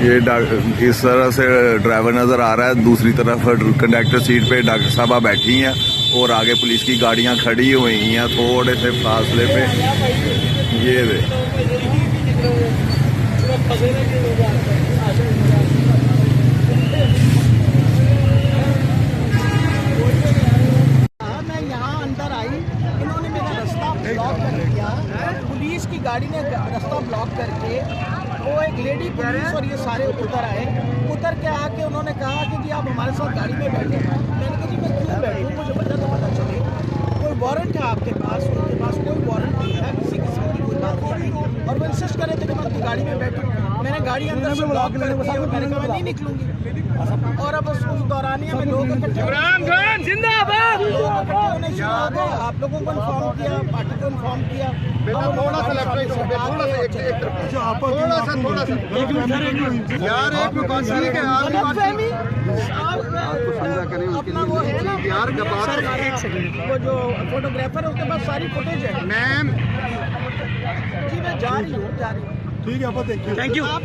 ये इस तरह से ड्राइवर नज़र आ रहा है, दूसरी तरफ कंडक्टर सीट पे डॉक्टर साहबा बैठी हैं और आगे पुलिस की गाड़ियां खड़ी हुई हैं थोड़े से फासले पे। ये मैं यहाँ अंदर आई, इन्होंने मेरा रास्ता ब्लॉक कर दिया। पुलिस की गाड़ी ने रास्ता ब्लॉक करके वो एक लेडी पुलिस और ये सारे उतर आए। उतर के आके उन्होंने कहा कि जी आप हमारे साथ गाड़ी में बैठे। मैंने कहा जी मैं क्यों बैठूँ, मुझे वजह तो पता चले। कोई वारंट है आपके पास? उनके पास कोई वारंट नहीं है, किसी किस्म की कोई बात नहीं। और वो इंसिस्ट करे थे कि मैं उनकी गाड़ी में बैठूँ। मैंने गाड़ी अंदर से ब्लॉक कर दी, मैंने कहा मैं नहीं निकलूंगी। और अब उस दौरानिया में लोग इकट्ठे जिंदाबाद होने शुरू हो गए। आप लोगों को इन्फॉर्म किया, पार्टी को इन्फॉर्म किया। थोड़ा सा यार एक बात ठीक है अपना वो है ना यार, वो जो फोटोग्राफर है उसके पास सारी फुटेज है। मैम जी मैं जा रही हूँ। ठीक है, आप देखिए। Thank you.